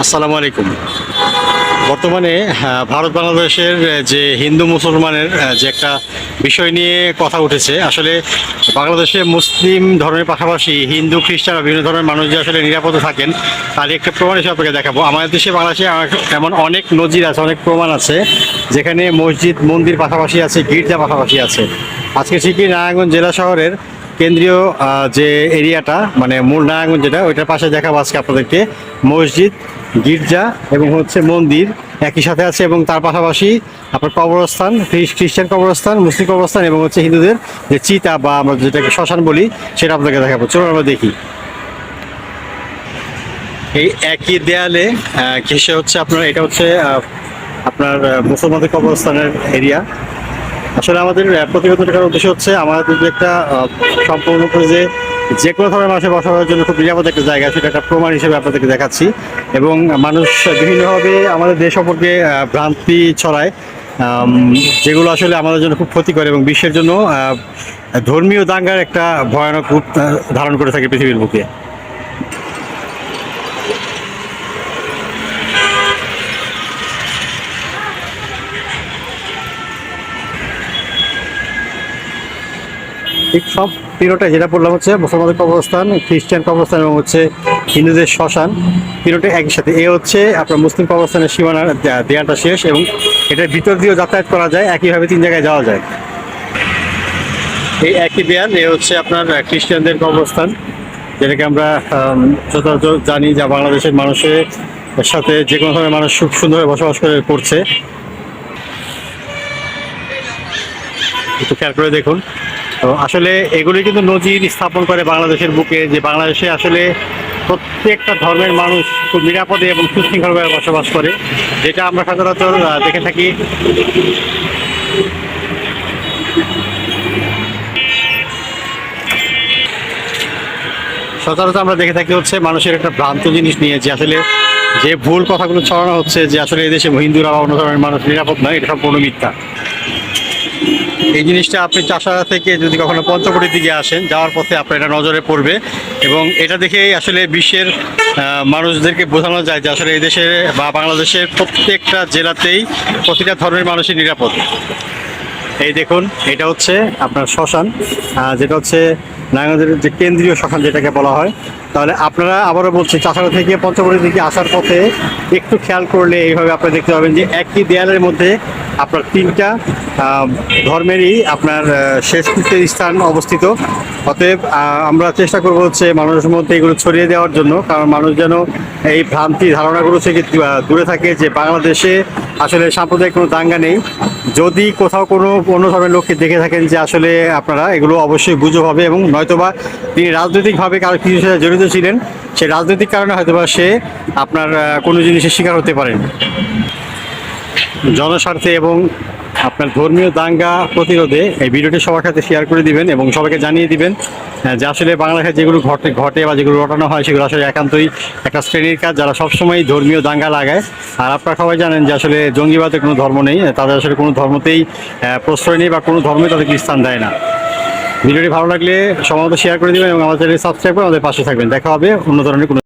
আসসালামু আলাইকুম। বর্তমানে ভারত বাংলাদেশের যে হিন্দু মুসলমানের যে একটা বিষয় নিয়ে কথা উঠেছে, আসলে বাংলাদেশে মুসলিম ধর্মের পাশাপাশি হিন্দু খ্রিস্টান বিভিন্ন ধরনের মানুষ যে আসলে নিরাপদে থাকেন তার একটা প্রমাণ হিসেবে আপনাকে দেখাবো। আমাদের দেশে বাংলাদেশে এমন অনেক নজির আছে, অনেক প্রমাণ আছে যেখানে মসজিদ মন্দির পাশাপাশি আছে, গির্জা পাশাপাশি আছে। আজকে ঠিকই নারায়ণগঞ্জ জেলা শহরের কেন্দ্রীয় যে এরিয়াটা, মানে মূল নারায়ণগঞ্জ যেটা, ওইটার পাশে দেখাবো আজকে আপনাদেরকে মসজিদ, গির্জা এবং হচ্ছে মন্দির একই সাথে আছে, এবং তার পাশাপাশি আপনার কবরস্থান, খ্রিস্টান কবরস্থান, মুসলিম কবরস্থান এবং হচ্ছে হিন্দুদের যে চিতা বা আমরা যেটাকে শ্মশান বলি সেটা আপনাদেরকে দেখাবো। চলুন আমরা দেখি। এই একই দেয়ালে ঘেঁষে হচ্ছে আপনার, এটা হচ্ছে আপনার মুসলমানদের কবরস্থানের এরিয়া। আসলে আমাদের প্রতিবেদনটা করার উদ্দেশ্য হচ্ছে আমাদের যে একটা সম্পূর্ণ করে যে কোনো ধরনের মানুষের বসবাসের জন্য খুব নিরাপদ একটা জায়গা, সেটা একটা প্রমাণ হিসেবে আপনাদেরকে দেখাচ্ছি। এবং মানুষ বিভিন্নভাবে আমাদের দেশ সম্পর্কে ভ্রান্তি ছড়ায়, যেগুলো আসলে আমাদের জন্য খুব ক্ষতিকর এবং বিশ্বের জন্য ধর্মীয় দাঙ্গার একটা ভয়ানক রূপ ধারণ করে থাকে পৃথিবীর বুকে। ঠিক সব তিনটাই যেটা বললাম হচ্ছে মুসলমানদের কবরস্থান, খ্রিস্টান কবরস্থান এবং হচ্ছে হিন্দুদের শ্মশান, তিনটা একই সাথে। এ হচ্ছে আপনার মুসলিম কবরস্থানের সীমানার দেয়ালটা শেষ, এবং এটার ভিতর দিয়েও যাতায়াত করা যায়, একইভাবে তিন জায়গায় যাওয়া যায়। এই একই দেয়াল, এ হচ্ছে আপনার খ্রিস্টানদের কবরস্থান, যেটাকে আমরা সচরাচর জানি যা বাংলাদেশের মানুষের সাথে যে কোনো ধরনের মানুষ খুব সুন্দরভাবে বসবাস করছে। একটু খেয়াল করে দেখুন। তো আসলে এগুলি কিন্তু নজির স্থাপন করে বাংলাদেশের বুকে, যে বাংলাদেশে আসলে প্রত্যেকটা ধর্মের মানুষ খুব নিরাপদে এবং সুশৃঙ্খলভাবে বসবাস করে, যেটা আমরা সচরাচর দেখে থাকি। সচরাচর আমরা দেখে থাকি হচ্ছে মানুষের একটা ভ্রান্ত জিনিস নিয়ে, যে আসলে যে ভুল কথাগুলো ছড়ানো হচ্ছে যে আসলে এদেশে হিন্দুরা বা অন্য ধরনের মানুষ নিরাপদ নয়, এটা সম্পূর্ণ মিথ্যা। এই জিনিসটা আপনি চাষারা থেকে যদি কখনো পঞ্চবটির দিকে আসেন, যাওয়ার পথে আপনার এটা নজরে পড়বে, এবং এটা দেখেই আসলে বিশ্বের মানুষদেরকে বোঝানো যায় যে আসলে এই দেশের বা বাংলাদেশের প্রত্যেকটা জেলাতেই প্রতিটা ধর্মের মানুষই নিরাপদ। এই দেখুন, এটা হচ্ছে আপনার শ্মশান, যেটা হচ্ছে নারায়ণগঞ্জের যে কেন্দ্রীয় শ্মশান যেটাকে বলা হয়। তাহলে আপনারা আবারও বলছি, চাষারা থেকে পঞ্চবটির দিকে আসার পথে একটু খেয়াল করলে এইভাবে আপনারা দেখতে পাবেন যে একই দেয়ালের মধ্যে আপনার তিনটা ধর্মেরই আপনার শেষকৃত্যের স্থান অবস্থিত। অতএব আমরা চেষ্টা করব হচ্ছে মানুষের মধ্যে এগুলো ছড়িয়ে দেওয়ার জন্য, কারণ মানুষ যেন এই ভ্রান্তি ধারণাগুলো থেকে দূরে থাকে যে বাংলাদেশে আসলে সাম্প্রদায়িক কোনো দাঙ্গা নেই। যদি কোথাও কোনো অন্য ধর্মের লোককে দেখে থাকেন যে আসলে আপনারা, এগুলো অবশ্যই গুজব হবে, এবং নয়তোবা তিনি রাজনৈতিকভাবে কারো কিছু সাথে জড়িত ছিলেন, সেই রাজনৈতিক কারণে হয়তোবা সে আপনার কোনো জিনিসের শিকার হতে পারেন। জনস্বার্থে এবং আপনার ধর্মীয় দাঙ্গা প্রতিরোধে এই ভিডিওটি সবার সাথে শেয়ার করে দিবেন এবং সবাইকে জানিয়ে দিবেন যে আসলে বাংলাদেশে যেগুলো ঘটে বা যেগুলো ঘটানো হয় সেগুলো আসলে একান্তই একটা শ্রেণীর কাজ, যারা সবসময় ধর্মীয় দাঙ্গা লাগায়। আর আপনারা সবাই জানেন যে আসলে জঙ্গিবাদে কোনো ধর্ম নেই, তাদের আসলে কোনো ধর্মতেই প্রশ্রয় নেই বা কোনো ধর্মে তাদেরকে স্থান দেয় না। ভিডিওটি ভালো লাগলে সবার মতো শেয়ার করে দেবেন এবং আমাদের চ্যানেল সাবস্ক্রাইব করে আমাদের পাশে থাকবেন। দেখা হবে অন্য ধরনের কোনো